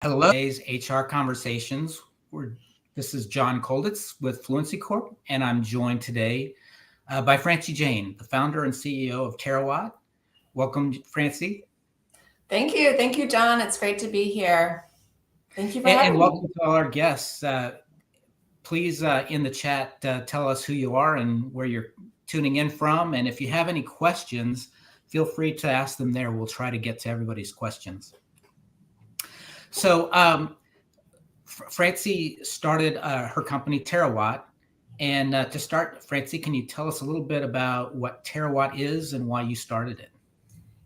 Hello, today's HR Conversations. This is John Kolditz with Fluency Corp, and I'm joined today by Francie Jain, the founder and CEO of Terawatt. Welcome, Francie. Thank you. Thank you, John. It's great to be here. Thank you for And having me. welcome to all our guests. Please, in the chat, tell us who you are and where you're tuning in from. And if you have any questions, feel free to ask them there. We'll try to get to everybody's questions. So, Francie started her company Terawatt, and to start, Francie, can you tell us a little bit about what Terawatt is and why you started it?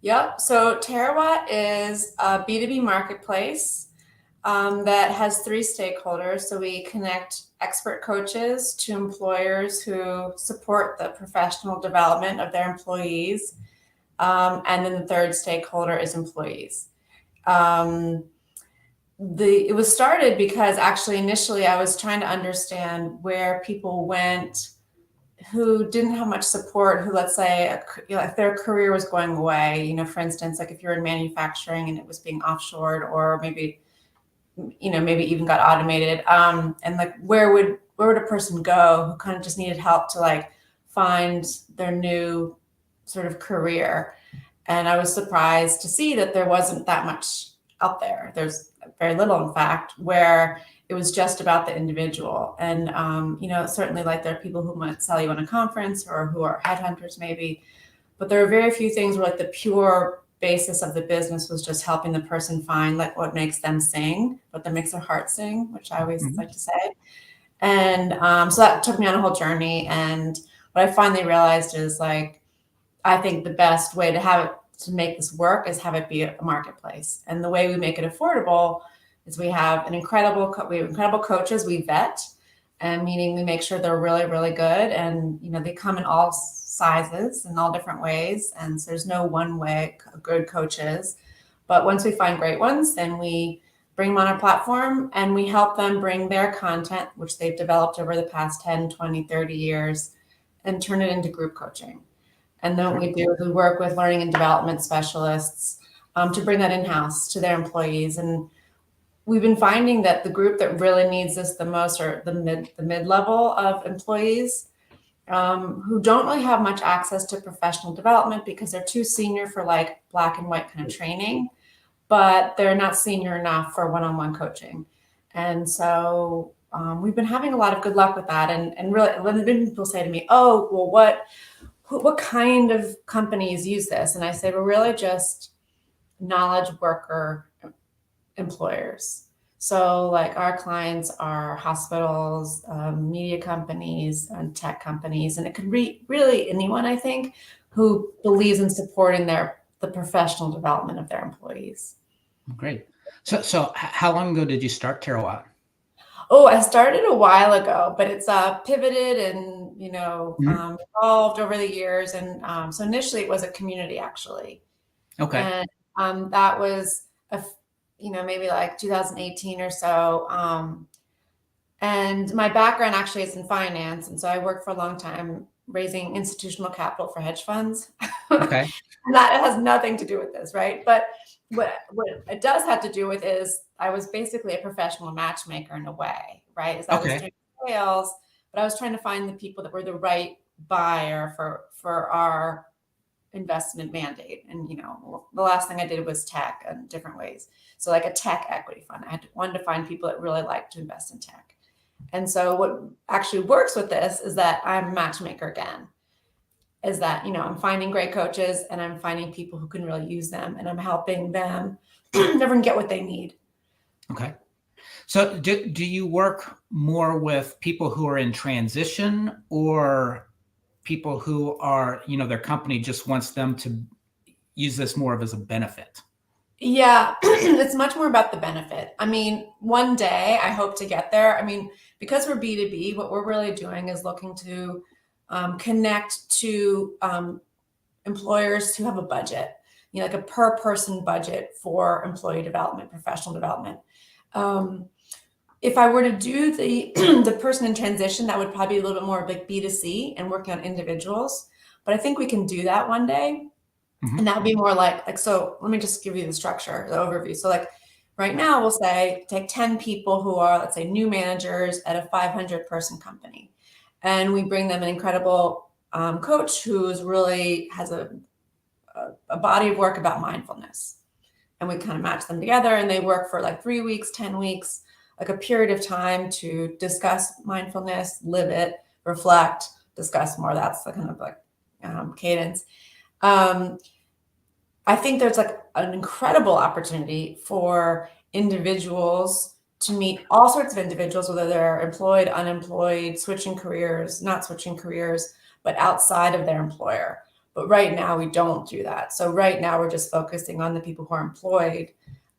Yep. So Terawatt is a B2B marketplace that has three stakeholders. So we connect expert coaches to employers who support the professional development of their employees. And then the third stakeholder is employees. It was started because actually initially I was trying to understand where people went who didn't have much support, who, let's say, if their career was going away, for instance, like if you're in manufacturing and it was being offshored, or maybe even got automated, and like where would a person go who kind of just needed help to like find their new sort of career. And I was surprised to see that there wasn't that much out there. There's very little, in fact, where it was just about the individual. And, certainly like there are people who might sell you on a conference or who are headhunters maybe, but there are very few things where like the pure basis of the business was just helping the person find like what makes them sing, what makes their heart sing, which I always like to say. And so that took me on a whole journey. And what I finally realized is like, I think the best way to make this work is have it be a marketplace. And the way we make it affordable is we have incredible coaches we vet, and meaning we make sure they're really, really good. And, they come in all sizes and all different ways. And so there's no one way good coaches. But once we find great ones, then we bring them on our platform and we help them bring their content, which they've developed over the past 10, 20, 30 years, and turn it into group coaching. And then what we do is we work with learning and development specialists to bring that in-house to their employees. And we've been finding that the group that really needs this the most are the mid-level of employees who don't really have much access to professional development because they're too senior for like black and white kind of training, but they're not senior enough for one-on-one coaching. And so we've been having a lot of good luck with that. And really, when people say to me, oh, well, what kind of companies use this? And I say, well, really just knowledge worker employers. So like our clients are hospitals, media companies, and tech companies. And it could be really anyone, I think, who believes in supporting the professional development of their employees. Great. So how long ago did you start Terawatt? Oh, I started a while ago, but it's pivoted and, evolved over the years. And so initially it was a community, actually. Okay. And that was, maybe like 2018 or so. And my background actually is in finance. And so I worked for a long time raising institutional capital for hedge funds. Okay. And that has nothing to do with this, right? But what it does have to do with is I was basically a professional matchmaker in a way, right? Is I was doing sales, but I was trying to find the people that were the right buyer for our investment mandate. And, the last thing I did was tech in different ways. So like a tech equity fund, I wanted to find people that really like to invest in tech. And so what actually works with this is that I'm a matchmaker again, is that, I'm finding great coaches and I'm finding people who can really use them and I'm helping them never get what they need. Okay. So do you work more with people who are in transition or people who are, their company just wants them to use this more of as a benefit? Yeah, it's much more about the benefit. I mean, one day I hope to get there. I mean, because we're B2B, what we're really doing is looking to connect to employers who have a budget, like a per person budget for employee development, professional development. If I were to do the person in transition, that would probably be a little bit more like B2C and working on individuals. But I think we can do that one day. Mm-hmm. And that would be more like, so let me just give you the structure, the overview. So like Right now, we'll say take 10 people who are, let's say, new managers at a 500-person company, and we bring them an incredible coach who's really has a body of work about mindfulness. And we kind of match them together, and they work for like 3 weeks, 10 weeks, like a period of time to discuss mindfulness, live it, reflect, discuss more. That's the kind of like cadence. I think there's like an incredible opportunity for individuals to meet all sorts of individuals, whether they're employed, unemployed, switching careers, not switching careers, but outside of their employer. But right now we don't do that. So right now we're just focusing on the people who are employed.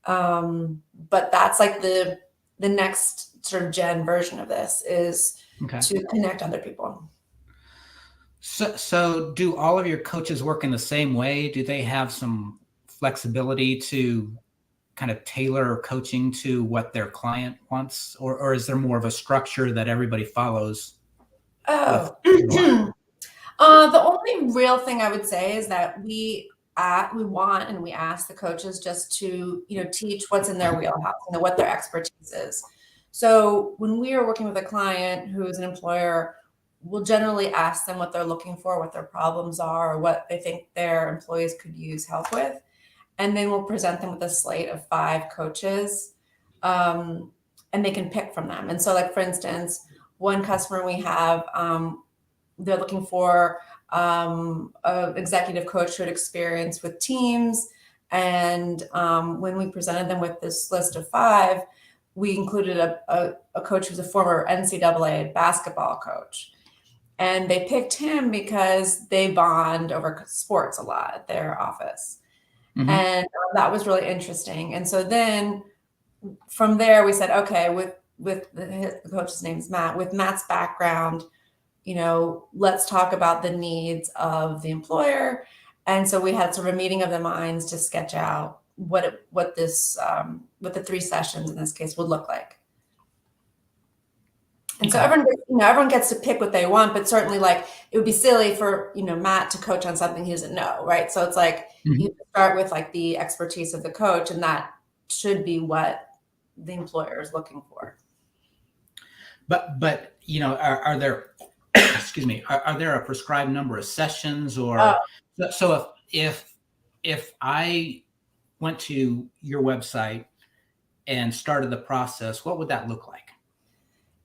But that's like the next sort of gen version of this is to connect other people. So do all of your coaches work in the same way? Do they have some flexibility to kind of tailor coaching to what their client wants? Or is there more of a structure that everybody follows? Oh, the only real thing I would say is that we want and we ask the coaches just to, teach what's in their wheelhouse, what their expertise is. So when we are working with a client who is an employer, we'll generally ask them what they're looking for, what their problems are, or what they think their employees could use help with. And then we'll present them with a slate of 5 coaches, and they can pick from them. And so, like, for instance, one customer we have, they're looking for an executive coach who had experience with teams. And when we presented them with this list of 5, we included a coach who's a former NCAA basketball coach. And they picked him because they bond over sports a lot at their office. Mm-hmm. And that was really interesting. And so then from there, we said, okay, with the coach's name is Matt, with Matt's background, let's talk about the needs of the employer. And so we had sort of a meeting of the minds to sketch out what the 3 sessions in this case would look like. And so everyone gets to pick what they want, but certainly, like, it would be silly for, Matt to coach on something he doesn't know, right? So it's like, you start with like the expertise of the coach, and that should be what the employer is looking for. But are there, excuse me, are there a prescribed number of sessions, or so if I went to your website and started the process, what would that look like?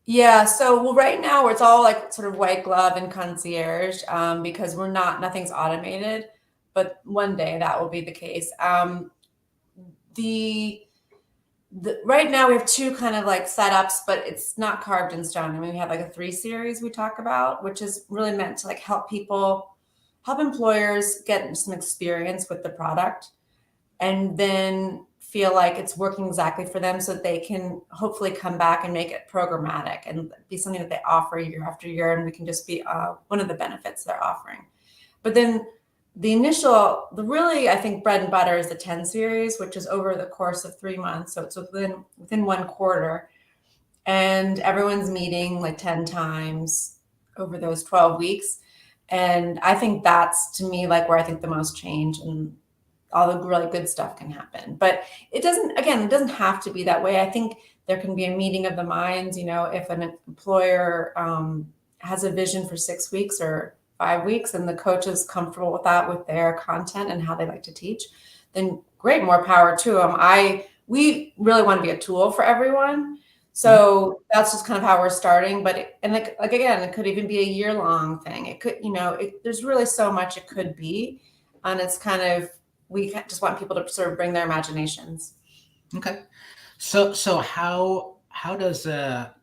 Yeah. So, right now it's all like sort of white glove and concierge, because nothing's automated, but one day that will be the case. Right now we have 2 kind of like setups, but it's not carved in stone. I mean, we have like a 3 series we talk about, which is really meant to like help employers get some experience with the product, and then feel like it's working exactly for them, so that they can hopefully come back and make it programmatic and be something that they offer year after year, and we can just be one of the benefits they're offering. But then the really, I think, bread and butter is the 10 series, which is over the course of 3 months. So it's within 1 quarter, and everyone's meeting like 10 times over those 12 weeks. And I think that's, to me, like where I think the most change and all the really good stuff can happen. But it doesn't have to be that way. I think there can be a meeting of the minds, if an employer has a vision for 6 weeks or 5 weeks, and the coach is comfortable with that, with their content and how they like to teach, then great, more power to them. We really want to be a tool for everyone. So that's just kind of how we're starting. But again, it could even be a year-long thing. It could, there's really so much it could be. And it's kind of, we just want people to sort of bring their imaginations. Okay. So how does how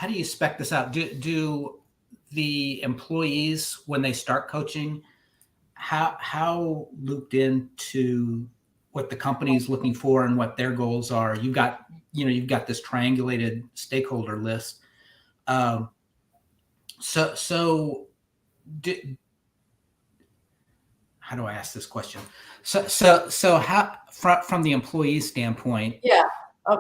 do you spec this out? Do the employees, when they start coaching, how looped into what the company is looking for and what their goals are? You've got this triangulated stakeholder list. How do I ask this question? So how, from the employee standpoint,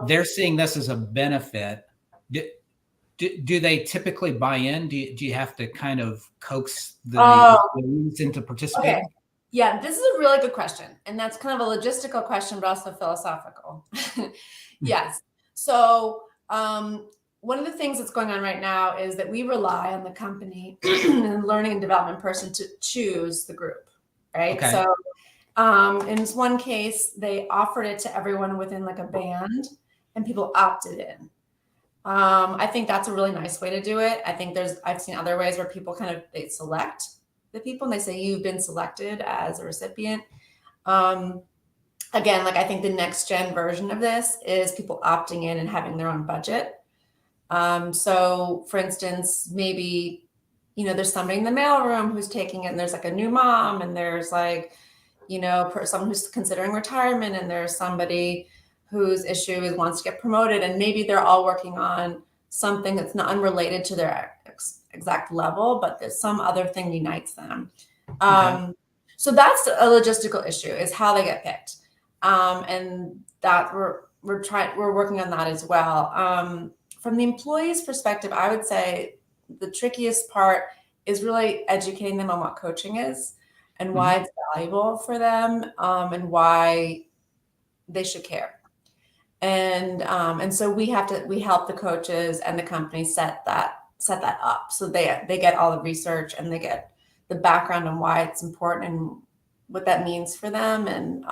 they're seeing this as a benefit. Do they typically buy in? Do you have to kind of coax the employees into participating? Okay. Yeah, this is a really good question. And that's kind of a logistical question, but also philosophical. Yes. So, one of the things that's going on right now is that we rely on the company and learning and development person to choose the group, right? Okay. So, in this one case, they offered it to everyone within like a band, and people opted in. I think that's a really nice way to do it. I think I've seen other ways where people they select the people and they say, you've been selected as a recipient. Um, Again, like I think the next gen version of this is people opting in and having their own budget. So for instance, maybe, there's somebody in the mailroom who's taking it and there's like a new mom and there's like, someone who's considering retirement and there's somebody whose issue is wants to get promoted and maybe they're all working on something that's not unrelated to their exact level, but there's some other thing unites them. Okay. So that's a logistical issue is how they get picked. And that we're working on that as well. From the employee's perspective, I would say the trickiest part is really educating them on what coaching is and Mhm. why it's valuable for them, and why they should care. And so we help the coaches and the company set that up so they get all the research and they get the background on why it's important and what that means for them and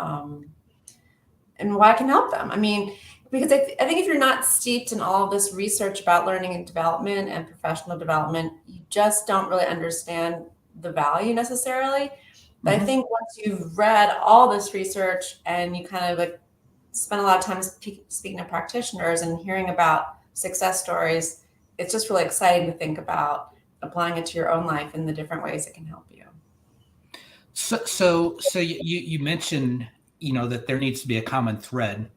why it can help them. I mean, because I think if you're not steeped in all of this research about learning and development and professional development, you just don't really understand the value necessarily. But I Mhm. think once you've read all this research and you kind of like spend a lot of time speaking to practitioners and hearing about success stories, it's just really exciting to think about applying it to your own life in the different ways it can help you. So you mentioned, that there needs to be a common thread.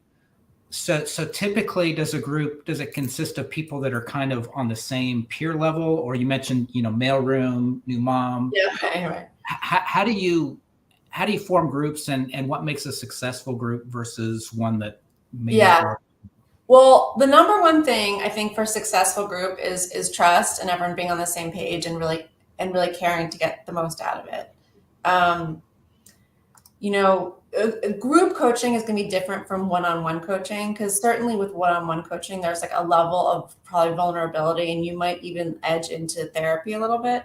So typically, does it consist of people that are kind of on the same peer level, or you mentioned, mailroom, new mom? Yeah. Anyway. How do you form groups, and what makes a successful group versus one that may not Yeah. work? Well, the number one thing I think for a successful group is trust and everyone being on the same page and really caring to get the most out of it. Um, group coaching is going to be different from one-on-one coaching because certainly with one-on-one coaching, there's like a level of probably vulnerability and you might even edge into therapy a little bit.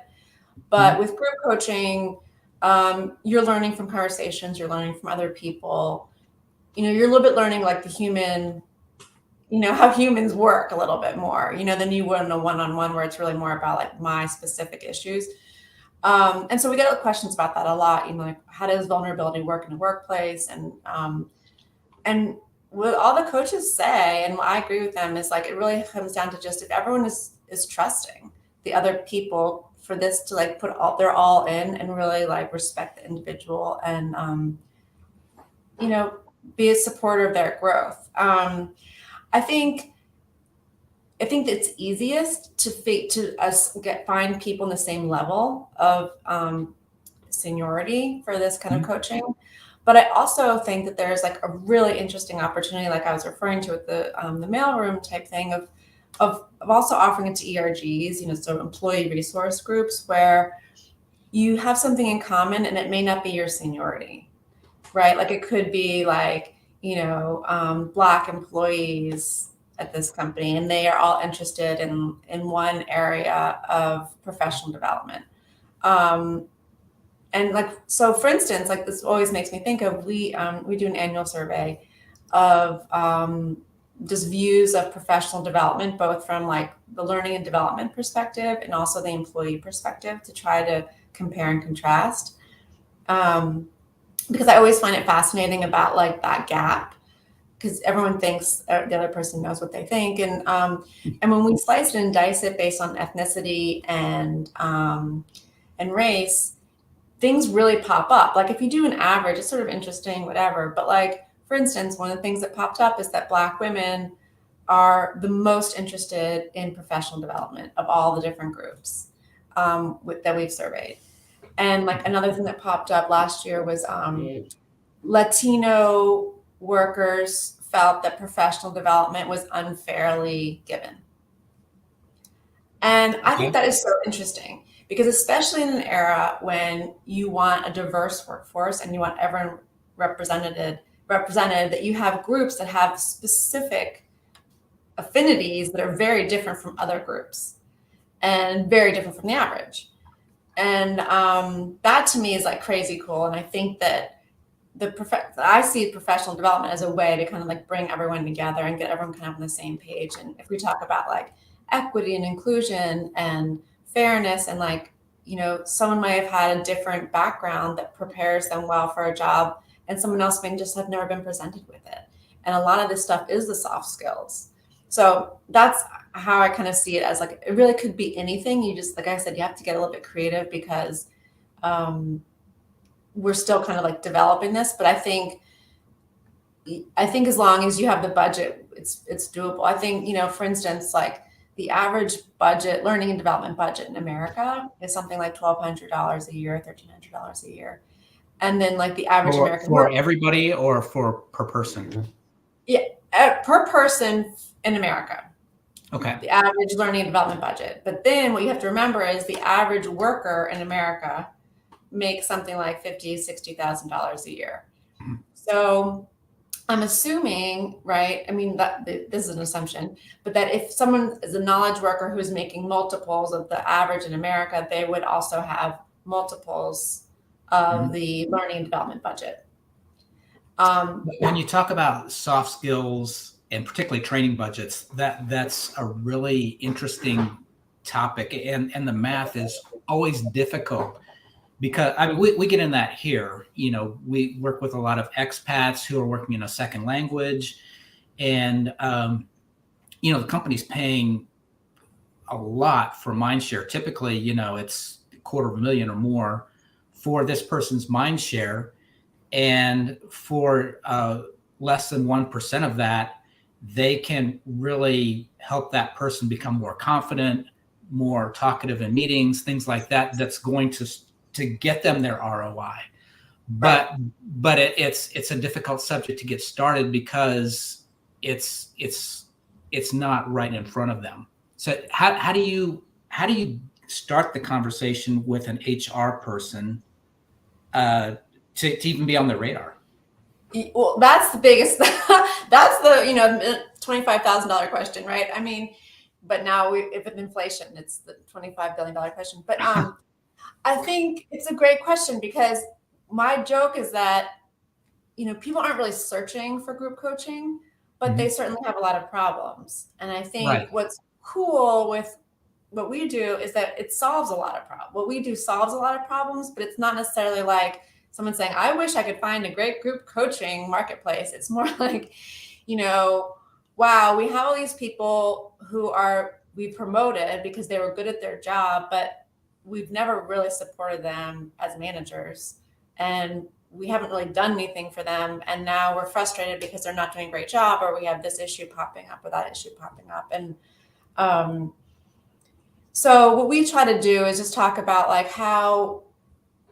But Mhm. with group coaching, you're learning from conversations, you're learning from other people. You're a little bit learning like the human how humans work a little bit more, than you would in a one-on-one where it's really more about like my specific issues. And so we get questions about that a lot, like how does vulnerability work in the workplace? And what all the coaches say, and what I agree with them, is like it really comes down to just if everyone is trusting the other people for this to like they're all in and really like respect the individual and be a supporter of their growth. I think it's easiest to find people in the same level of seniority for this kind of Mhm. coaching. But I also think that there's like a really interesting opportunity, like I was referring to with the mailroom type thing of also offering it to ERGs, so employee resource groups where you have something in common and it may not be your seniority, right? Like it could be like, Black employees at this company, and they are all interested in one area of professional development. Um, and like, so for instance, like this always makes me think of, we do an annual survey of just views of professional development, both from like the learning and development perspective and also the employee perspective to try to compare and contrast. Um, because I always find it fascinating about like that gap because everyone thinks the other person knows what they think, and when we slice it and dice it based on ethnicity and race, things really pop up. Like if you do an average, it's sort of interesting, whatever. But like for instance, one of the things that popped up is that Black women are the most interested in professional development of all the different groups that we've surveyed. And like another thing that popped up last year was Latino workers felt that professional development was unfairly given. And I think Okay. that is so interesting because especially in an era when you want a diverse workforce and you want everyone represented, that you have groups that have specific affinities that are very different from other groups and very different from the average. And that to me is like crazy cool. And I think that I see professional development as a way to kind of like bring everyone together and get everyone kind of on the same page. And if we talk about like equity and inclusion and fairness, and like, you know, someone might have had a different background that prepares them well for a job, and someone else may just have never been presented with it. And a lot of this stuff is the soft skills. So that's how I kind of see it, as like, it really could be anything. You just, like I said, you have to get a little bit creative because we're still kind of like developing this, but I think as long as you have the budget, it's doable. I think, you know, for instance, like the average budget, learning and development budget in America is something like $1,200 a year, $1,300 a year. And then like the average American for everybody or per person? Yeah, per person in America. Okay. The average learning and development budget. But then what you have to remember is the average worker in America makes something like $50,000, $60,000 a year. Mm-hmm. So I'm assuming, right? I mean, this is an assumption, but that if someone is a knowledge worker who's making multiples of the average in America, they would also have multiples of mm-hmm. the learning and development budget. When you talk about soft skills and particularly training budgets, that's a really interesting topic, and the math is always difficult. Because I mean, we get in that here. You know, we work with a lot of expats who are working in a second language, and you know, the company's paying a lot for mindshare. Typically, you know, it's $250,000 or more for this person's mindshare, and for less than 1% of that, they can really help that person become more confident, more talkative in meetings, things like that. That's going to get them their ROI. But it's a difficult subject to get started because it's not right in front of them. So how do you start the conversation with an HR person to even be on their radar? Well, that's the biggest, that's the, you know, $25,000 question, right? I mean, but now if it's inflation, it's the $25 billion question. But I think it's a great question, because my joke is that, you know, people aren't really searching for group coaching, but mm-hmm. they certainly have a lot of problems. And I think what's cool with what we do is that it solves a lot of problems. What we do solves a lot of problems, but it's not necessarily like someone saying, I wish I could find a great group coaching marketplace. It's more like, you know, wow, we have all these people who we promoted because they were good at their job, but we've never really supported them as managers, and we haven't really done anything for them. And now we're frustrated because they're not doing a great job, or we have this issue popping up or that issue popping up. And so what we try to do is just talk about like how,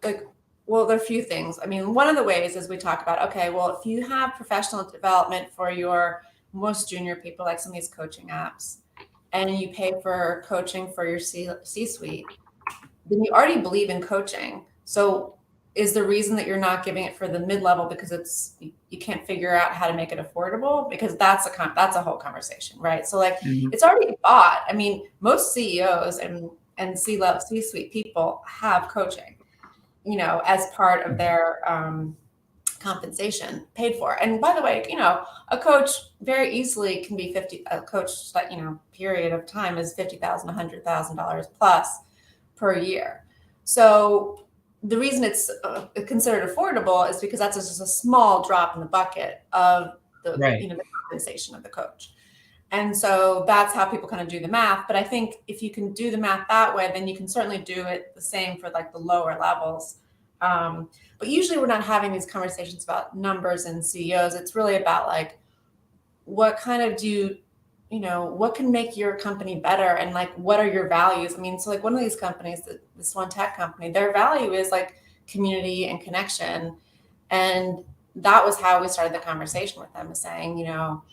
like, well, there are a few things. I mean, one of the ways is we talk about, okay, well, if you have professional development for your most junior people, like some of these coaching apps, and you pay for coaching for your C-suite, then you already believe in coaching. So is the reason that you're not giving it for the mid-level because you can't figure out how to make it affordable? Because that's a whole conversation, right? So like mm-hmm. it's already bought. I mean, most CEOs and C-suite people have coaching, you know, as part of their compensation paid for. And by the way, you know, a coach very easily can be a coach that, you know, period of time is $50,000, $100,000 plus per year. So the reason it's considered affordable is because that's just a small drop in the bucket of the, you know, the compensation of the coach. And so that's how people kind of do the math. But I think if you can do the math that way, then you can certainly do it the same for like the lower levels. But usually we're not having these conversations about numbers and CEOs. It's really about like, what kind of you know, what can make your company better? And like, what are your values? I mean, so like one of these companies, this one tech company, their value is like community and connection. And that was how we started the conversation with them, is saying, you know,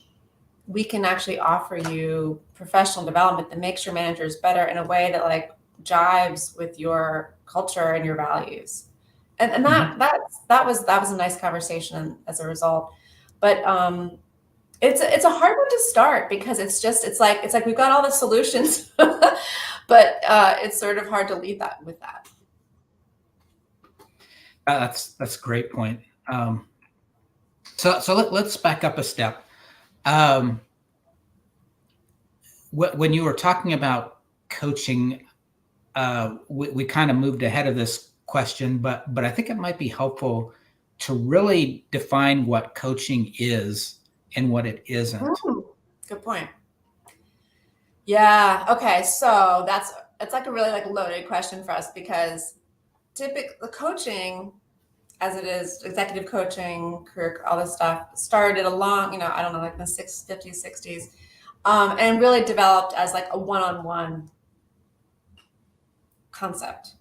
we can actually offer you professional development that makes your managers better in a way that like jives with your culture and your values. And Mhm. that was a nice conversation as a result. But it's a hard one to start because it's like we've got all the solutions, but it's sort of hard to lead that with that. That's a great point. So let's back up a step. Um, when you were talking about coaching, we kind of moved ahead of this question, but I think it might be helpful to really define what coaching is and what it isn't. Good point. Yeah. Okay. So it's like a really like loaded question for us because typically the coaching, as it is, executive coaching, career, all this stuff started along, I don't know, like in the 50s, 60s, and really developed as like a one-on-one concept.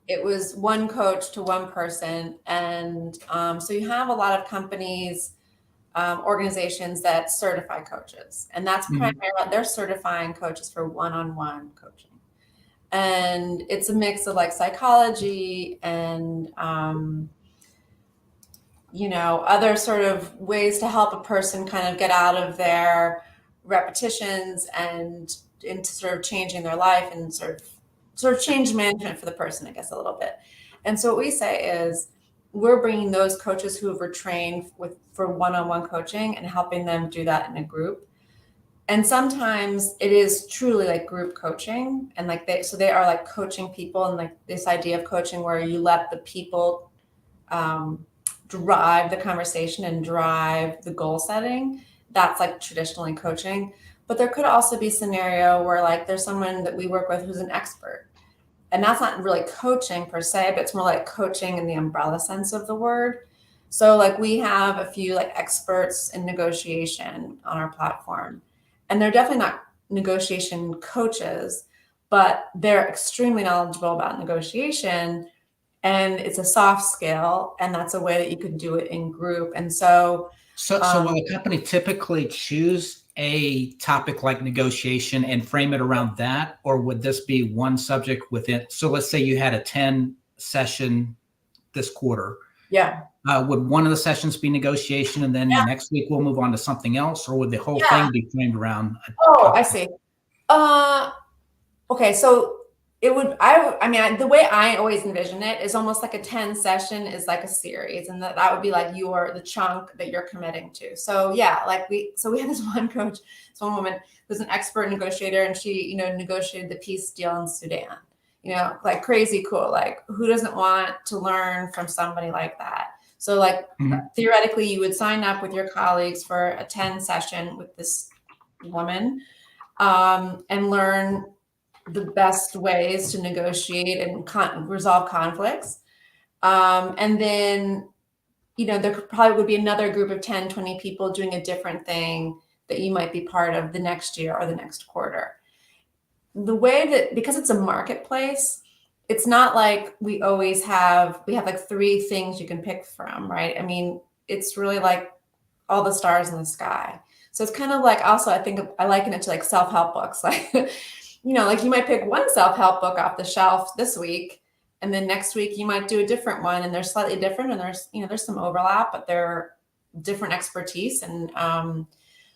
It was one coach to one person. And so you have a lot of companies, organizations that certify coaches. And that's Mhm. primarily, they're certifying coaches for one-on-one coaching. And it's a mix of like psychology and, other sort of ways to help a person kind of get out of their repetitions and into sort of changing their life and sort of change management for the person, I guess, a little bit. And so what we say is we're bringing those coaches who have retrained for one-on-one coaching and helping them do that in a group. And sometimes it is truly like group coaching, and like they are like coaching people, and like this idea of coaching where you let the people drive the conversation and drive the goal setting. That's like traditionally coaching. But there could also be a scenario where like there's someone that we work with who's an expert. And that's not really coaching per se, but it's more like coaching in the umbrella sense of the word. So like we have a few like experts in negotiation on our platform. And they're definitely not negotiation coaches, but they're extremely knowledgeable about negotiation, and it's a soft skill, and that's a way that you can do it in group. And so So will a company typically choose a topic like negotiation and frame it around that, or would this be one subject within? So let's say you had a 10 session this quarter. yeah. Would one of the sessions be negotiation, and then the Yeah. next week we'll move on to something else, or would the whole Yeah. thing be framed around a Oh, I topic? see. Uh okay, so it would I mean the way I always envision it is almost like a 10 session is like a series, and that would be like the chunk that you're committing to. So yeah, like we have this one coach, this one woman who's an expert negotiator, and she, negotiated the peace deal in Sudan. Like crazy cool. Like who doesn't want to learn from somebody like that? So like Mhm. theoretically you would sign up with your colleagues for a 10 session with this woman, and learn the best ways to negotiate and resolve conflicts. And then, there probably would be another group of 10, 20 people doing a different thing that you might be part of the next year or the next quarter. The way that, because it's a marketplace, it's not like we have like three things you can pick from, right? I mean, it's really like all the stars in the sky. So it's kind of like, also, I liken it to like self-help books. Like, like you might pick one self-help book off the shelf this week, and then next week you might do a different one, and they're slightly different, and there's some overlap, but they're different expertise. And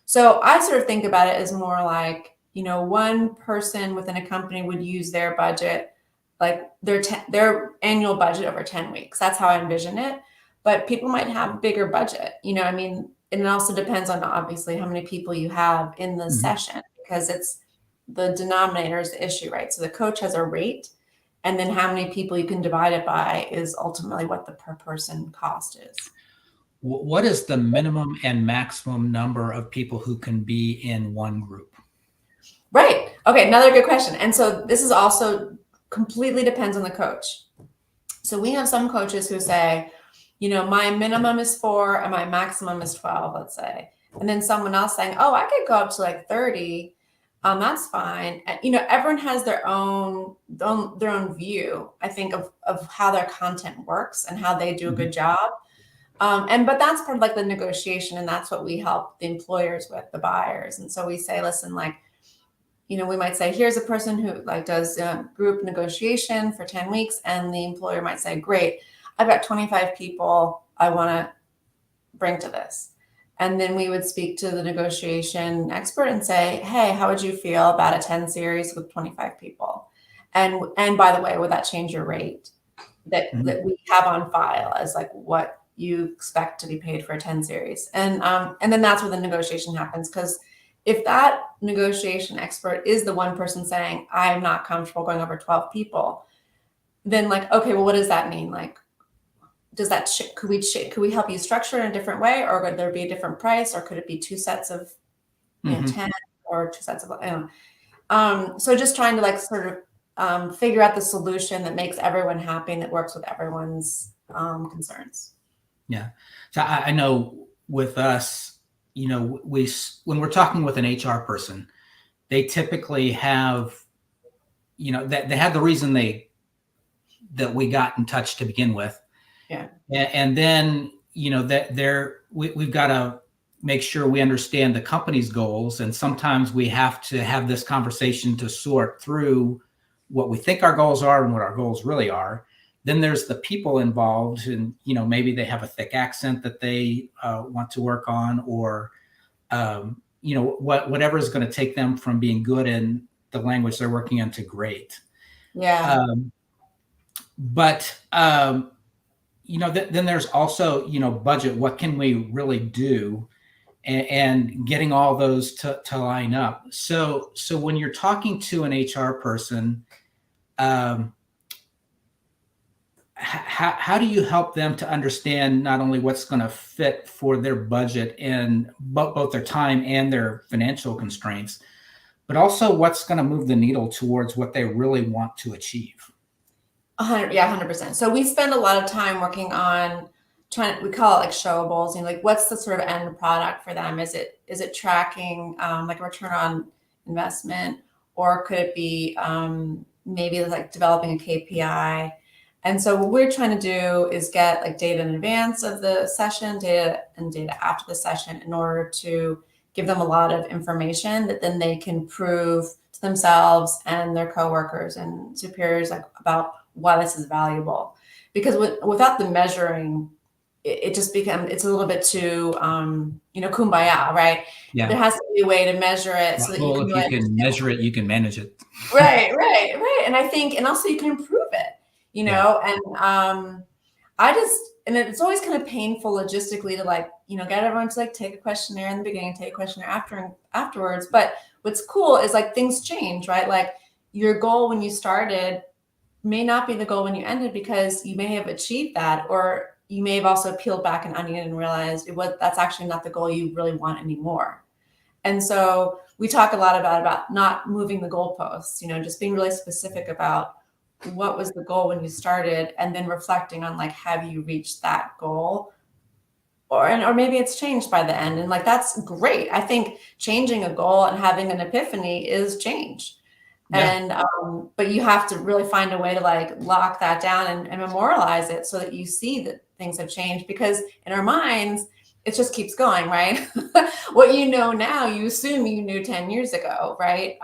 so I sort of think about it as more like, one person within a company would use their budget, like their annual budget over 10 weeks. That's how I envision it. But people might have bigger budget, I mean, and it also depends on obviously how many people you have in the Mhm. session, because it's the denominator is the issue, right? So the coach has a rate, and then how many people you can divide it by is ultimately what the per person cost is. What is the minimum and maximum number of people who can be in one group? Right. Okay. Another good question. And so this is also completely depends on the coach. So we have some coaches who say, my minimum is 4 and my maximum is 12, let's say. And then someone else saying, oh, I could go up to like 30. That's fine. And, everyone has their own view, I think, of how their content works and how they do a Mhm. good job. But that's part of like the negotiation, and that's what we help the employers with, the buyers. And so we say, listen, like, we might say, here's a person who like does group negotiation for 10 weeks. And the employer might say, great, I've got 25 people I want to bring to this. And then we would speak to the negotiation expert and say, hey, how would you feel about a 10 series with 25 people? And by the way, would that change your rate that we have on file as like what you expect to be paid for a 10 series? And then that's where the negotiation happens. Because if that negotiation expert is the one person saying, I'm not comfortable going over 12 people, then like, okay, well, what does that mean? Like, does that could we help you structure it in a different way, or would there be a different price, or could it be two sets of 10 or two sets of so just trying to like sort of figure out the solution that makes everyone happy and that works with everyone's concerns. Yeah. So I know with us, when we're talking with an HR person, they typically have, that they have the reason that we got in touch to begin with. Yeah. And then, that we've got to make sure we understand the company's goals. And sometimes we have to have this conversation to sort through what we think our goals are and what our goals really are. Then there's the people involved, and, maybe they have a thick accent that they want to work on, or, whatever is going to take them from being good in the language they're working on to great. Yeah. Then there's also, budget. What can we really do? And getting all those to line up. So when you're talking to an HR person, how do you help them to understand not only what's going to fit for their budget and both their time and their financial constraints, but also what's going to move the needle towards what they really want to achieve? 100%. So we spend a lot of time working on we call it like showables, like what's the sort of end product for them? Is it tracking like a return on investment, or could it be maybe like developing a KPI? And so what we're trying to do is get like data in advance of the session, data after the session, in order to give them a lot of information that then they can prove to themselves and their coworkers and superiors like about why this is valuable. Because without the measuring, it just becomes, it's a little bit too, kumbaya, right? Yeah. There has to be a way to measure it so that you can. If you can measure it, you can manage it. Right. And I think, and also you can improve it, Yeah. and and it's always kind of painful logistically to like, get everyone to like take a questionnaire in the beginning, take a questionnaire afterwards. But what's cool is like things change, right? Like your goal when you started may not be the goal when you ended, because you may have achieved that, or you may have also peeled back an onion and realized that's actually not the goal you really want anymore. And so we talk a lot about not moving the goalposts, just being really specific about what was the goal when you started, and then reflecting on like, have you reached that goal? Or maybe it's changed by the end. And like, that's great. I think changing a goal and having an epiphany is change. Yeah. And but you have to really find a way to like lock that down and memorialize it so that you see that things have changed, because in our minds, it just keeps going, right? What you know now, you assume you knew 10 years ago, right?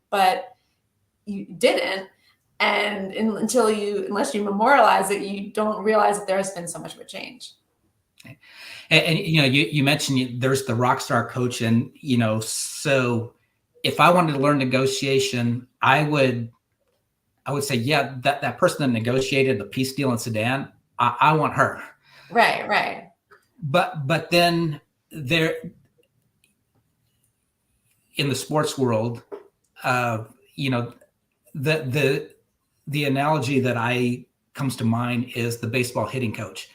But you didn't. And unless you memorialize it, you don't realize that there has been so much of a change. Okay. And you mentioned there's the rock star coach, and so if I wanted to learn negotiation, I would say, yeah, that person that negotiated the peace deal in Sudan, I want her. Right. But then there, in the sports world, the analogy that comes to mind is the baseball hitting coach.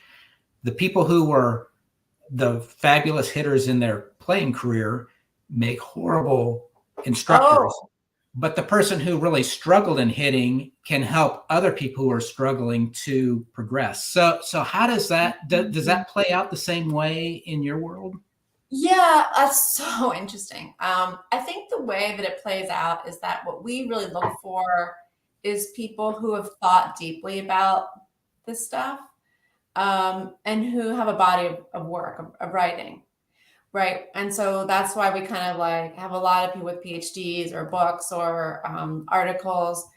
The people who were the fabulous hitters in their playing career make horrible instructors. Oh. But the person who really struggled in hitting can help other people who are struggling to progress. So how does that play out the same way in your world? Yeah, that's so interesting. I think the way that it plays out is that what we really look for is people who have thought deeply about this stuff, and who have a body of work, of writing. Right. And so that's why we kind of like have a lot of people with PhDs or books or articles.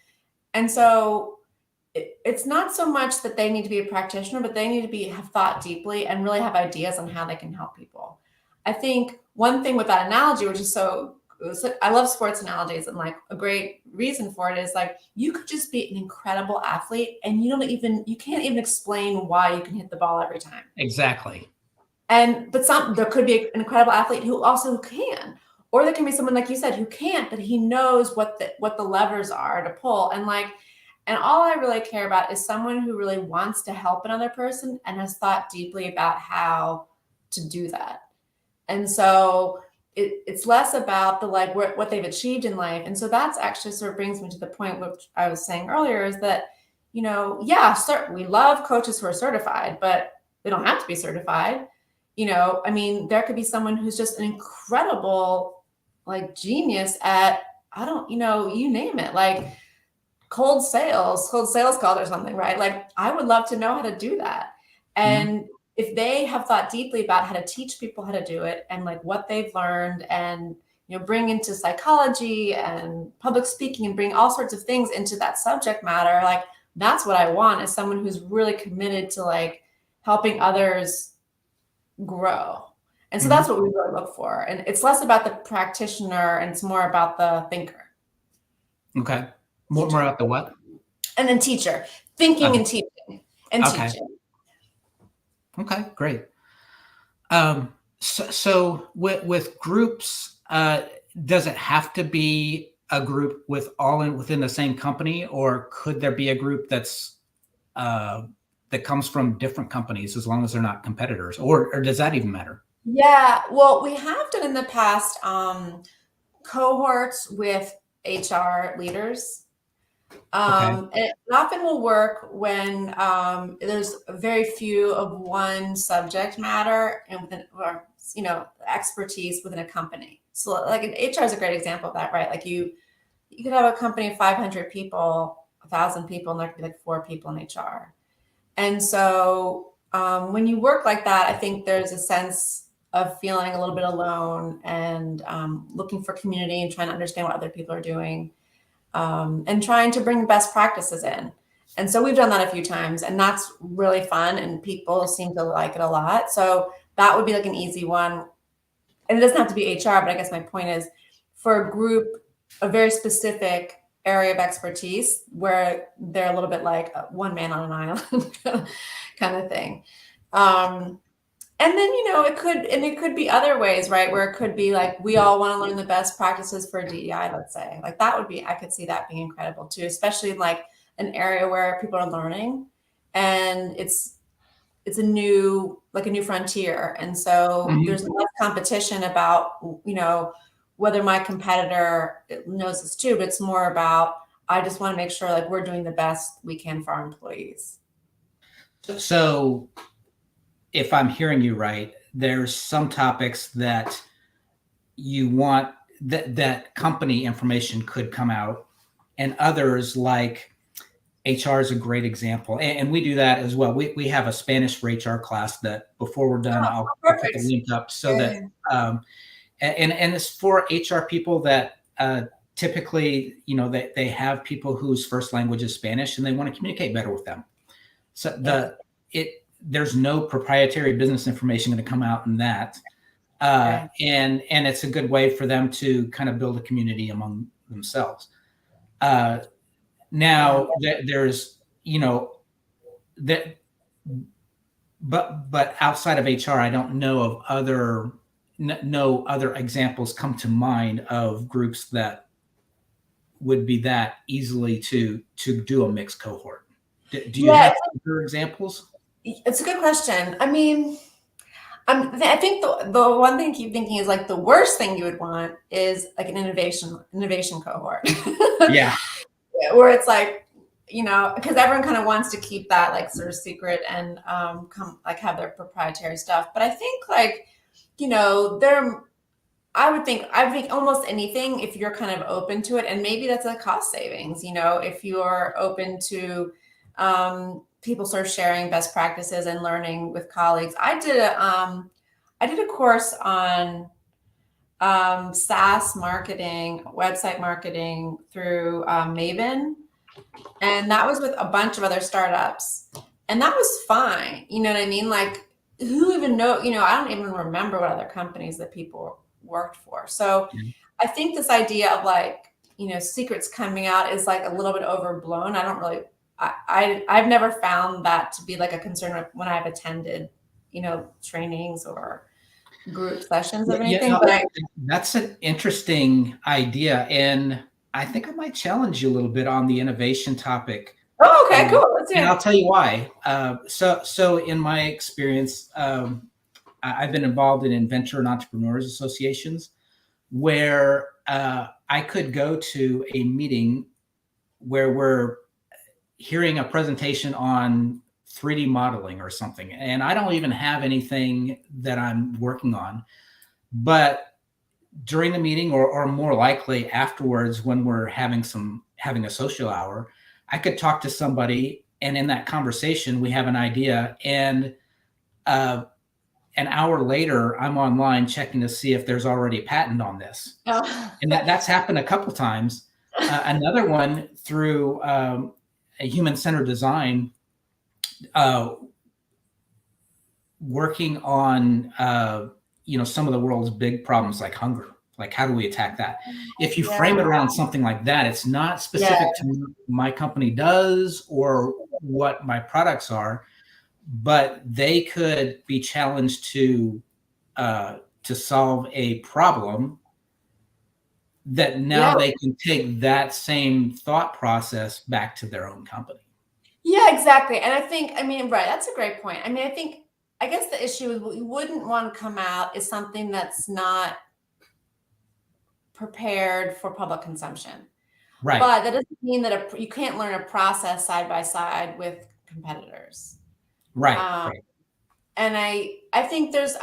And so it's not so much that they need to be a practitioner, but they need to have thought deeply and really have ideas on how they can help people. I think one thing with that analogy, which is I love sports analogies, and like a great reason for it is like you could just be an incredible athlete and you can't even explain why you can hit the ball every time. Exactly. But there could be an incredible athlete who also can, or there can be someone like you said who can't, but he knows what the levers are to pull. And all I really care about is someone who really wants to help another person and has thought deeply about how to do that. And so it's less about the like what they've achieved in life. And so that's actually sort of brings me to the point which I was saying earlier is that, we love coaches who are certified, but they don't have to be certified. I mean, there could be someone who's just an incredible like genius at, you name it, like cold sales calls or something, right? Like I would love to know how to do that. And if they have thought deeply about how to teach people how to do it and like what they've learned and, bring into psychology and public speaking and bring all sorts of things into that subject matter, like that's what I want is someone who's really committed to like helping others grow. And so that's what we really look for. And it's less about the practitioner and it's more about the thinker. Okay. More about the what? And then teacher, thinking and teaching and teaching. Okay, great. So with groups, does it have to be a group within the same company, or could there be a group that's that comes from different companies as long as they're not competitors, or does that even matter? Yeah, well, we have done in the past cohorts with HR leaders. And it often will work when there's very few of one subject matter and expertise within a company. So like HR is a great example of that, right? Like you could have a company of 500 people, 1,000 people, and there could be like 4 people in HR. And so when you work like that, I think there's a sense of feeling a little bit alone and looking for community and trying to understand what other people are doing. And trying to bring best practices in. And so we've done that a few times and that's really fun and people seem to like it a lot. So that would be like an easy one. And it doesn't have to be HR, but I guess my point is for a group, a very specific area of expertise where they're a little bit like one man on an island kind of thing. And then, it could be other ways, right? Where it could be like, we all want to learn the best practices for DEI, let's say. Like I could see that being incredible too, especially in like an area where people are learning and it's a new frontier. And so there's less competition about, whether my competitor knows this too, but it's more about, I just want to make sure like we're doing the best we can for our employees. So if I'm hearing you right, there's some topics that you want that company information could come out, and others like HR is a great example. And we do that as well. We have a Spanish for HR class that before we're done, I'll put the link up so that, and it's for HR people that typically, they have people whose first language is Spanish and they want to communicate better with them. So there's no proprietary business information going to come out in that. And it's a good way for them to kind of build a community among themselves. Now there's, but outside of HR, I don't know of no other examples come to mind of groups that would be that easily to do a mixed cohort. Do you have other examples? It's a good question. I mean, I think the one thing I keep thinking is like the worst thing you would want is like an innovation cohort. Yeah. Where it's like, because everyone kind of wants to keep that like sort of secret and have their proprietary stuff. But I think like, I would think almost anything if you're kind of open to it, and maybe that's a cost savings, if you are open to people sort of sharing best practices and learning with colleagues. I I did a course on SaaS marketing, website marketing through Maven. And that was with a bunch of other startups. And that was fine. You know what I mean? Like, who even know? I don't even remember what other companies that people worked for. So Yeah. I think this idea of like, secrets coming out is like a little bit overblown. I don't really, I've never found that to be like a concern when I've attended, trainings or group sessions of Yeah, anything. no, But that's an interesting idea, and I think I might challenge you a little bit on the innovation topic. oh, okay, cool. Let's do And I'll it. tell you why. So in my experience, I've been involved in inventor and entrepreneurs associations where I could go to a meeting where we're hearing a presentation on 3D modeling or something, and I don't even have anything that I'm working on. But during the meeting, or more likely afterwards, when we're having a social hour, I could talk to somebody, and in that conversation, we have an idea, and uh, an hour later, I'm online checking to see if there's already a patent on this, Oh. and that's happened a couple times. Another one through a human-centered design, uh, working on some of the world's big problems like hunger. Like, how do we attack that? If you frame it Yeah. around something like that, it's not Yeah. specific to what my company does or what my products are, but they could be challenged to solve a problem that now Yeah. they can take that same thought process back to their own company. Yeah, exactly. And I mean, right, that's a great point. I mean, I guess the issue is what you wouldn't want to come out is something that's not prepared for public consumption. Right. But that doesn't mean that you can't learn a process side by side with competitors. Right. Um, Right. and I think, listen,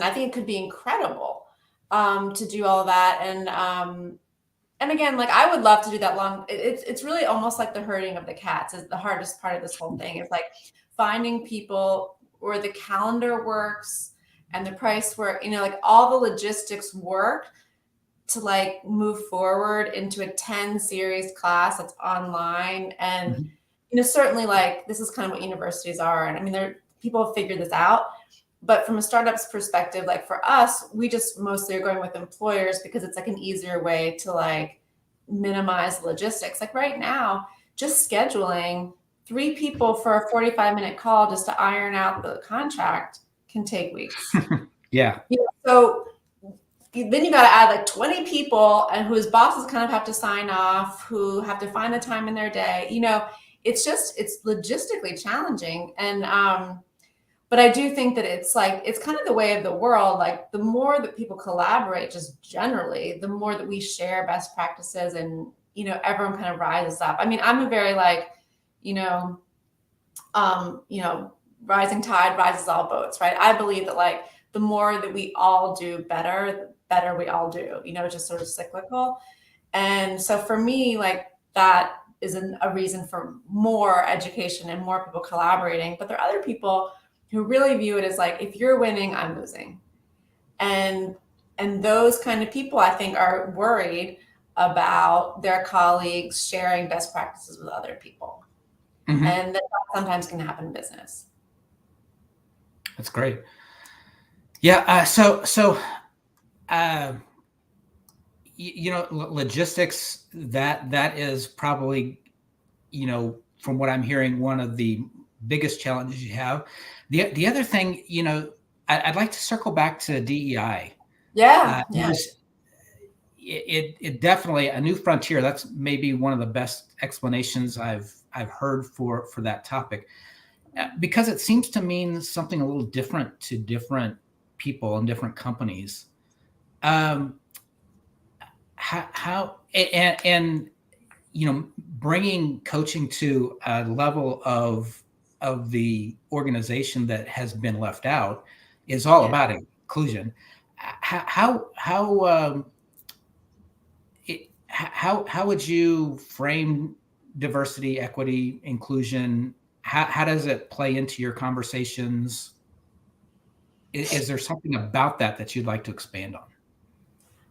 I think it could be incredible to do all that. And again, like I would love to do that long. It's really almost like the herding of the cats is the hardest part of this whole thing. It's like finding people where the calendar works and the price work, like all the logistics work to like move forward into a 10 series class that's online. And, Mhm. certainly like this is kind of what universities are. And I mean, people have figured this out. But from a startup's perspective, like for us, we just mostly are going with employers because it's like an easier way to like minimize logistics. Like right now, just scheduling 3 people for a 45-minute call just to iron out the contract can take weeks. Yeah. So then you got to add like 20 people and whose bosses kind of have to sign off, who have to find the time in their day. It's logistically challenging. And but I do think that it's kind of the way of the world. Like the more that people collaborate, just generally, the more that we share best practices, and everyone kind of rises up. I mean, I'm a very like, you know, rising tide rises all boats, right? I believe that like the more that we all do better, the better we all do. It's just sort of cyclical. And so for me, like that is a reason for more education and more people collaborating. But there are other people who really view it as like, if you're winning, I'm losing. And those kind of people, I think, are worried about their colleagues sharing best practices with other people. Mhm. And that sometimes can happen in business. That's great. Yeah. Uh, logistics, that is probably, from what I'm hearing, one of the biggest challenges you have. The other thing, I'd like to circle back to DEI. Yeah. Yeah. It definitely a new frontier. That's maybe one of the best explanations I've heard for that topic, because it seems to mean something a little different to different people and different companies. Um, how and bringing coaching to a level of the organization that has been left out is all Yeah. about inclusion. How would you frame diversity, equity, inclusion? How does it play into your conversations is there something about that you'd like to expand on?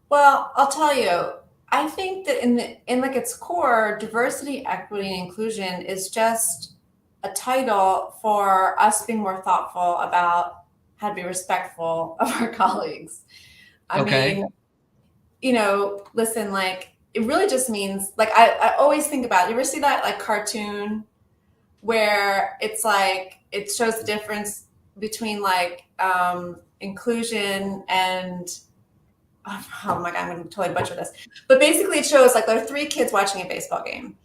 Well, I'll tell you, I think that in like its core, diversity, equity, and inclusion is just a title for us being more thoughtful about how to be respectful of our colleagues. I Okay. mean, listen, like it really just means like I always think about, you ever see that like cartoon where it's like it shows the difference between like inclusion and oh my God, I'm going to totally butcher this. But basically it shows like there are three kids watching a baseball game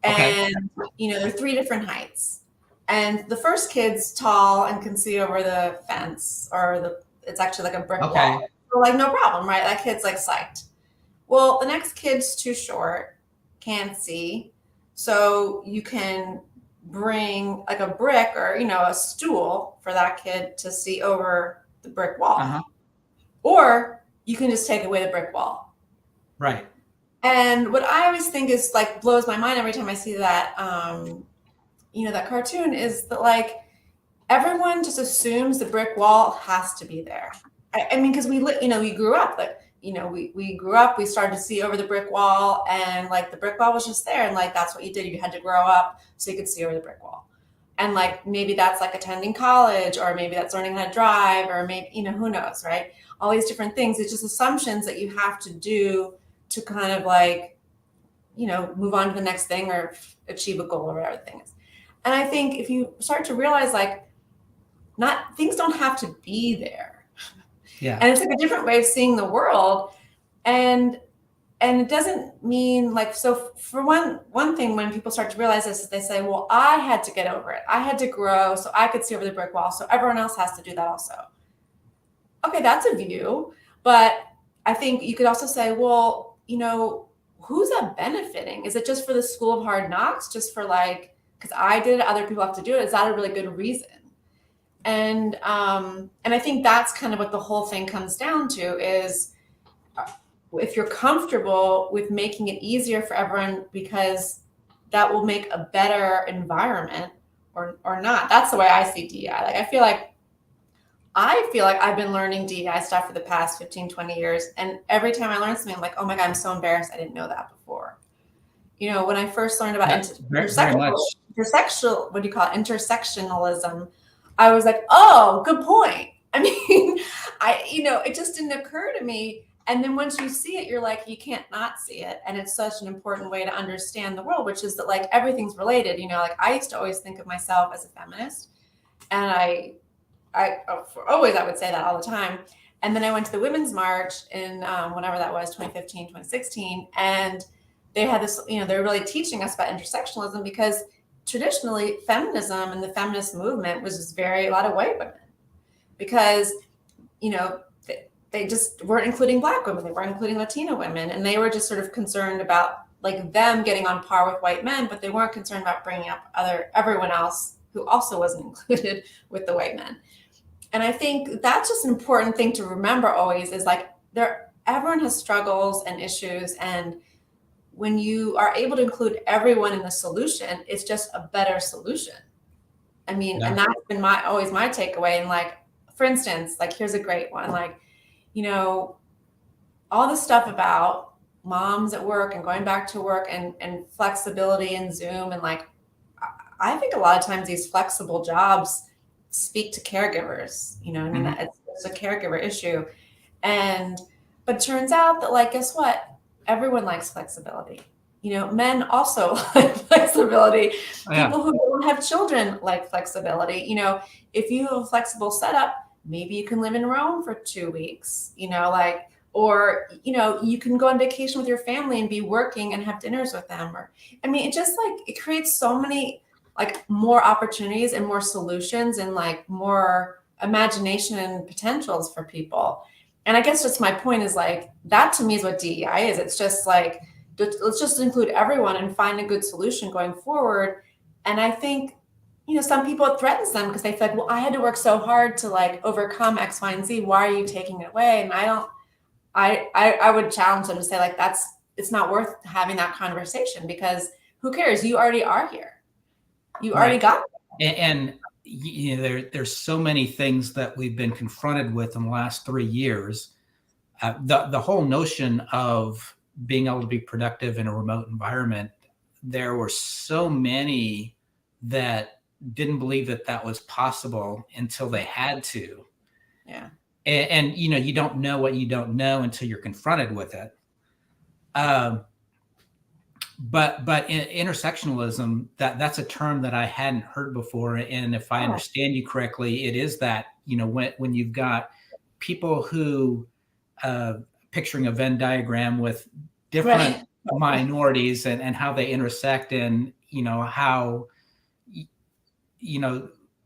Okay. and, there are three different heights. And the first kid's tall and can see over the fence it's actually like a brick Okay. wall. So like, no problem, right? That kid's like psyched. Well, the next kid's too short, can't see. So you can bring like a brick or, a stool for that kid to see over the brick wall. Uh-huh. Or you can just take away the brick wall. Right. And what I always think is like blows my mind every time I see that, that cartoon is that like everyone just assumes the brick wall has to be there. I mean, because we grew up like, we grew up, we started to see over the brick wall and like the brick wall was just there. And like, that's what you did. You had to grow up so you could see over the brick wall. And like, maybe that's like attending college or maybe that's learning how to drive or maybe, who knows, right? All these different things. It's just assumptions that you have to do to kind of like, move on to the next thing or achieve a goal or whatever the thing is. And I think if you start to realize like, things don't have to be there. Yeah. And it's like a different way of seeing the world. And it doesn't mean like, so for one thing, when people start to realize this, is they say, well, I had to get over it. I had to grow so I could see over the brick wall. So everyone else has to do that also. Okay, that's a view. But I think you could also say, well, who's that benefiting? Is it just for the school of hard knocks? Just for like, because I did it, other people have to do it. Is that a really good reason? And I think that's kind of what the whole thing comes down to is if you're comfortable with making it easier for everyone because that will make a better environment or not. That's the way I see DEI. Like, I feel like I've been learning DEI stuff for the past 15, 20 years. And every time I learn something, I'm like, oh my God, I'm so embarrassed. I didn't know that before. When I first learned about intersectionalism, I was like, oh, good point. I mean, it just didn't occur to me. And then once you see it, you're like, you can't not see it. And it's such an important way to understand the world, which is that like everything's related. Like I used to always think of myself as a feminist. And I would say that all the time. And then I went to the Women's March in whenever that was, 2015, 2016. And they had this, they're really teaching us about intersectionalism because traditionally feminism and the feminist movement was just a lot of white women because, they just weren't including Black women. They weren't including Latina women. And they were just sort of concerned about like them getting on par with white men, but they weren't concerned about bringing up everyone else who also wasn't included with the white men. And I think that's just an important thing to remember always is like everyone has struggles and issues. And when you are able to include everyone in the solution, it's just a better solution. I mean, yeah. And that's been always my takeaway. And like, for instance, like here's a great one, like, all the stuff about moms at work and going back to work and flexibility and Zoom. And like, I think a lot of times these flexible jobs speak to caregivers, I mean, mm-hmm. It's a caregiver issue. But it turns out that like, guess what? Everyone likes flexibility. Men also like flexibility. Yeah. People who don't have children like flexibility. If you have a flexible setup, maybe you can live in Rome for 2 weeks, or you can go on vacation with your family and be working and have dinners with them. It just like, it creates so many like more opportunities and more solutions and like more imagination and potentials for people. And I guess just my point is like, that to me is what DEI is. It's just like, let's just include everyone and find a good solution going forward. And I think, some people, it threatens them because they feel like, well, I had to work so hard to like overcome X, Y, and Z. Why are you taking it away? And I would challenge them to say like, it's not worth having that conversation because who cares? You already are here. You already got it. And there's so many things that we've been confronted with in the last 3 years. The whole notion of being able to be productive in a remote environment, there were so many that didn't believe that that was possible until they had to. Yeah. And you don't know what you don't know until you're confronted with it. But intersectionalism, that's a term that I hadn't heard before. And if I understand you correctly, it is that, when you've got people who, picturing a Venn diagram with different minorities and how they intersect, and, how,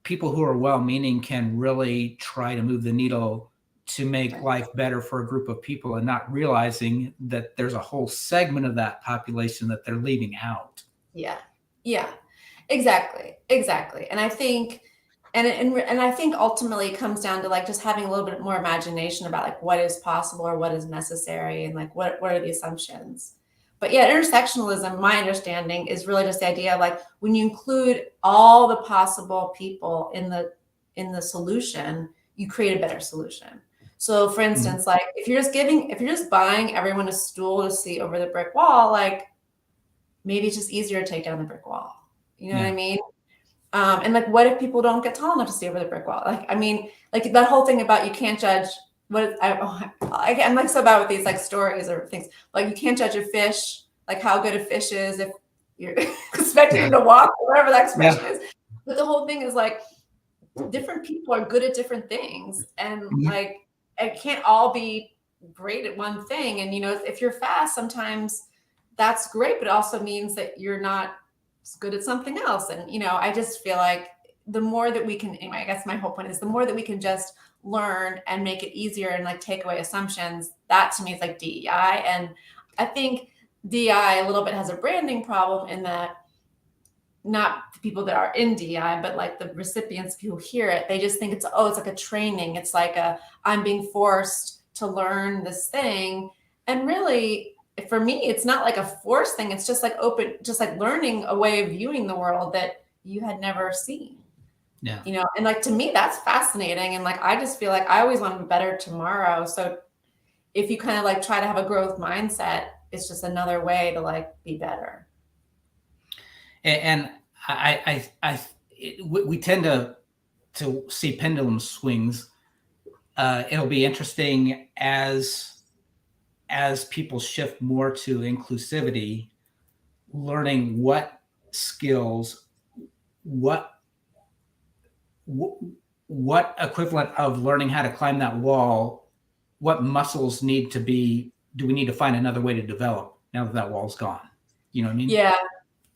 people who are well-meaning can really try to move the needle to make life better for a group of people, and not realizing that there's a whole segment of that population that they're leaving out. Yeah. Exactly. And I think, and I think ultimately it comes down to like just having a little bit more imagination about like what is possible or what is necessary, and like what are the assumptions. But yeah, intersectionalism, my understanding, is really just the idea of like when you include all the possible people in the solution, you create a better solution. So for instance, like if you're just buying everyone a stool to see over the brick wall, like maybe it's just easier to take down the brick wall. You know what I mean? And like, what if people don't get tall enough to see over the brick wall? Like, I mean, like that whole thing about you can't judge I'm like so bad with these like stories or things. Like you can't judge a fish, like how good a fish is if you're expecting him to walk, or whatever that expression is. But the whole thing is like different people are good at different things, and like it can't all be great at one thing. And if you're fast, sometimes that's great, but it also means that you're not good at something else. And I just feel like the more that we can, anyway, I guess my whole point is the more that we can just learn and make it easier and like take away assumptions, that to me is like DEI. And I think DEI a little bit has a branding problem in that not the people that are in DEI, but like the recipients who hear it, they just think it's like a training. It's like I'm being forced to learn this thing. And really, for me, it's not like a forced thing. It's just like just like learning a way of viewing the world that you had never seen. Yeah. And like to me, that's fascinating. And like I just feel like I always want to be better tomorrow. So if you kind of like try to have a growth mindset, it's just another way to like be better. And we tend to see pendulum swings. It'll be interesting as people shift more to inclusivity, learning what skills, what equivalent of learning how to climb that wall, what muscles do we need to find another way to develop now that wall's gone? You know what I mean? Yeah,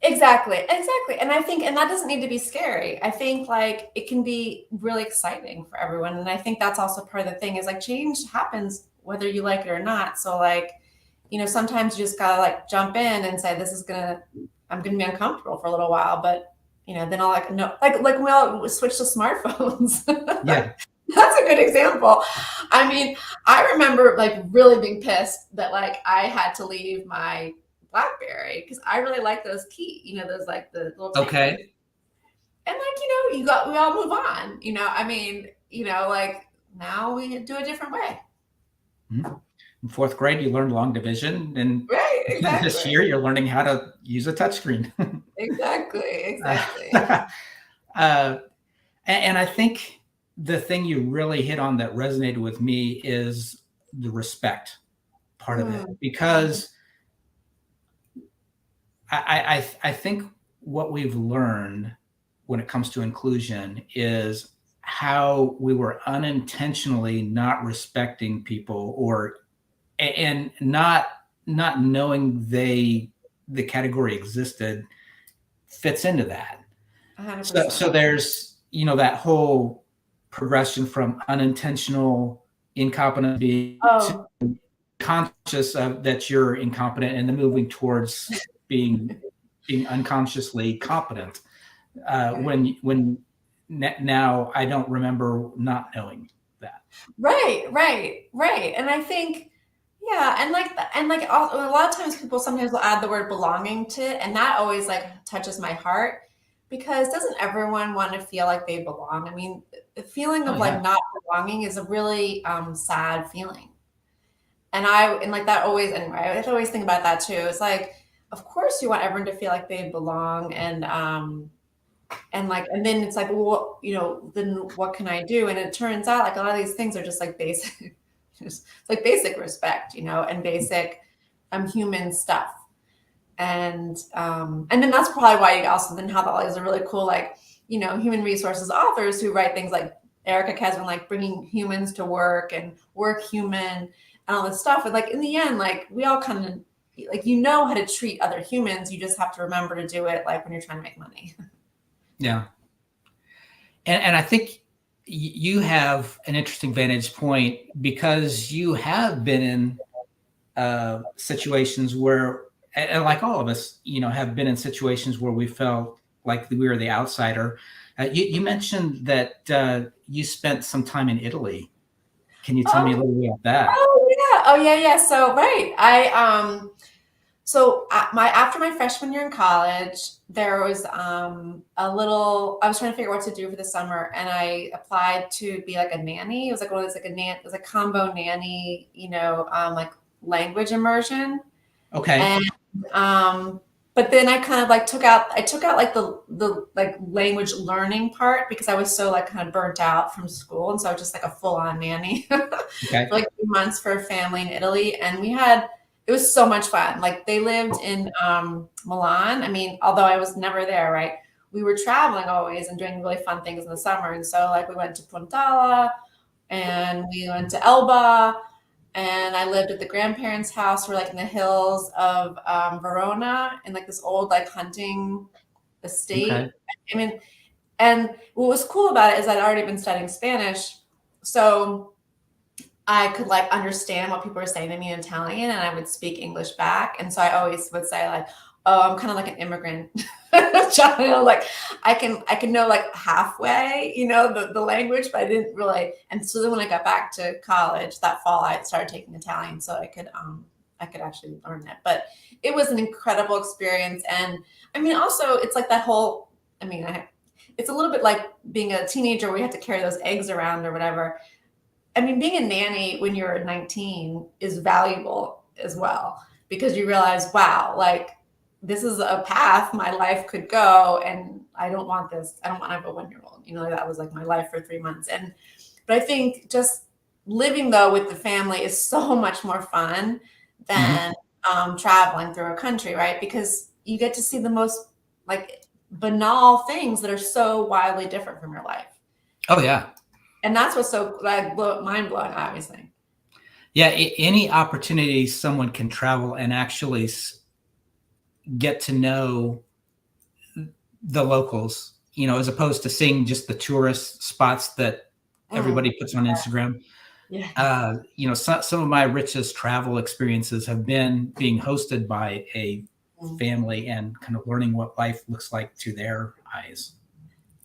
exactly. And I think, and that doesn't need to be scary. I think like it can be really exciting for everyone. And I think that's also part of the thing is like change happens whether you like it or not. So like, sometimes you just gotta like jump in and say, I'm gonna be uncomfortable for a little while, but then I'll like, no, like when we all switch to smartphones. Yeah. That's a good example. I mean, I remember like really being pissed that like I had to leave my BlackBerry because I really like those those like the little okay. And like, we all move on, I mean, like now we do a different way. In fourth grade, you learned long division, and right, exactly. This year you're learning how to use a touchscreen. Exactly. And I think the thing you really hit on that resonated with me is the respect part of it, because I think what we've learned when it comes to inclusion is how we were unintentionally not respecting people and not knowing the category existed fits into that. 100%. So there's, that whole progression from unintentional incompetent being to conscious of that you're incompetent, and then moving towards being unconsciously competent. When now I don't remember not knowing that. Right. And I think, yeah. And like a lot of times people sometimes will add the word belonging to it. And that always like touches my heart Because doesn't everyone want to feel like they belong? I mean, the feeling of like not belonging is a really sad feeling. And like that always, anyway, I have to always think about that too. It's like, of course you want everyone to feel like they belong, and like, and then it's like, well, then what can I do? And it turns out like a lot of these things are just like basic, just like basic respect, and basic human stuff. And then that's probably why you also then have all these really cool, like, human resources authors who write things like Erica Kesman, like bringing humans to work and work human and all this stuff. And like, in the end, like we all kind of like, how to treat other humans. You just have to remember to do it like when you're trying to make money. Yeah. And I think you have an interesting vantage point because you have been in situations where, and like all of us, have been in situations where we felt like we were the outsider. You mentioned that you spent some time in Italy. Can you tell me a little bit about that? Oh yeah. So right, after my freshman year in college, there was I was trying to figure out what to do for the summer, and I applied to be like a nanny. It was like one of those, like it was a combo nanny, like language immersion. Okay. And but then I kind of like took out like the like language learning part because I was so like kind of burnt out from school, and so I was just like a full on nanny Okay. for like 2 months for a family in Italy, and it was so much fun. Like they lived in Milan. I mean, although I was never there, right? We were traveling always and doing really fun things in the summer, and so like we went to Pontala and we went to Elba. And I lived at the grandparents' house. We're like in the hills of Verona, in like this old like hunting estate. Okay. I mean, and what was cool about it is I'd already been studying Spanish, so I could like understand what people were saying to me in Italian, and I would speak English back. And so I always would say like, "Oh, I'm kind of like an immigrant child. Like I can know like halfway, the language, but I didn't really." And so then when I got back to college that fall, I started taking Italian so I could actually learn it. But it was an incredible experience. And I mean, also it's like that whole, it's a little bit like being a teenager where you have to carry those eggs around or whatever. I mean, being a nanny when you're 19 is valuable as well, because you realize, wow, like this is a path my life could go, and I don't want this. I don't want to have a 1-year-old. That was like my life for 3 months. But I think just living though with the family is so much more fun than traveling through a country, right? Because you get to see the most like banal things that are so wildly different from your life. Oh yeah. And that's what's so like mind blowing, obviously. Yeah, any opportunity someone can travel and actually get to know the locals, as opposed to seeing just the tourist spots that everybody puts on Instagram. Yeah. Some of my richest travel experiences have been being hosted by a family and kind of learning what life looks like through their eyes.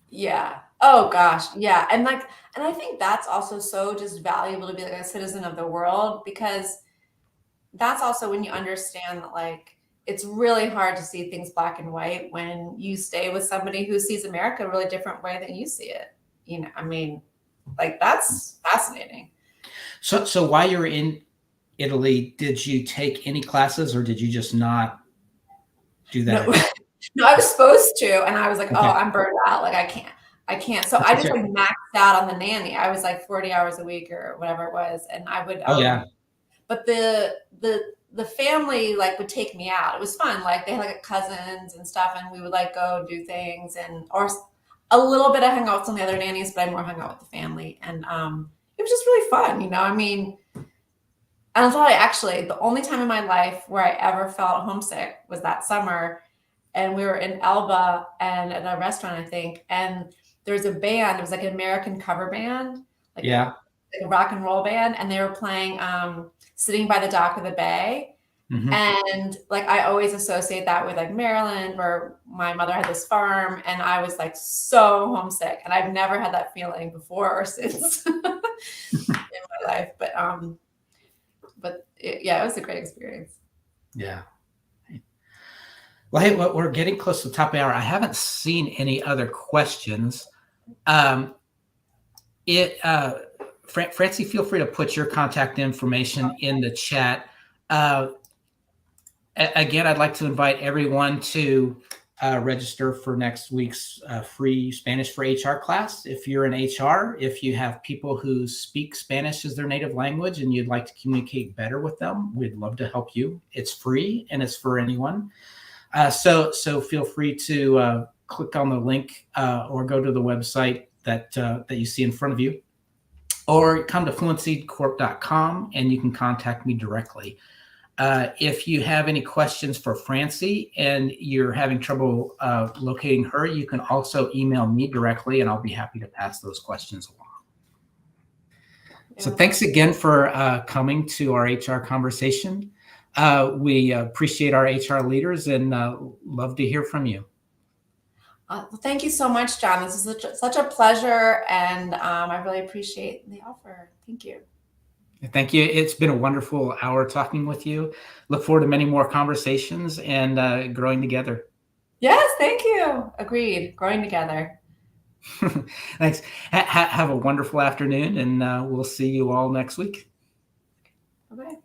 Yeah. Oh gosh. Yeah. And I think that's also so just valuable to be like a citizen of the world, because that's also when you understand that like it's really hard to see things black and white when you stay with somebody who sees America a really different way than you see it. Like that's fascinating. So while you were in Italy, did you take any classes or did you just not do that? No, I was supposed to, and I was like, oh, I'm burned out. Like I can't. So I just like maxed out on the nanny. I was like 40 hours a week or whatever it was. And I would, but the family like would take me out. It was fun. Like they had like cousins and stuff, and we would like go do things, or a little bit of hang out with some of the other nannies, but I more hung out with the family. And it was just really fun, I mean, and I'll tell you, actually, the only time in my life where I ever felt homesick was that summer. And we were in Elba and at a restaurant, I think, and there was a band. It was like an American cover band, like a rock and roll band, and they were playing "Sitting by the Dock of the Bay." And like I always associate that with like Maryland, where my mother had this farm, and I was like so homesick, and I've never had that feeling before or since in my life. But it was a great experience. Yeah. Well, hey, we're getting close to the top of the hour. I haven't seen any other questions. Francie, feel free to put your contact information in the chat. Again, I'd like to invite everyone to register for next week's free Spanish for HR class. If you're in HR, if you have people who speak Spanish as their native language and you'd like to communicate better with them, we'd love to help you. It's free and it's for anyone. So feel free to click on the link or go to the website that you see in front of you, or come to fluencycorp.com and you can contact me directly. If you have any questions for Francie and you're having trouble locating her, you can also email me directly and I'll be happy to pass those questions along. Yeah. So thanks again for coming to our HR conversation. We appreciate our HR leaders and love to hear from you. Thank you so much, John. This is such a pleasure, and I really appreciate the offer. Thank you. Thank you. It's been a wonderful hour talking with you. Look forward to many more conversations and growing together. Yes, thank you. Agreed. Growing together. Thanks. Have a wonderful afternoon, and we'll see you all next week. Bye-bye.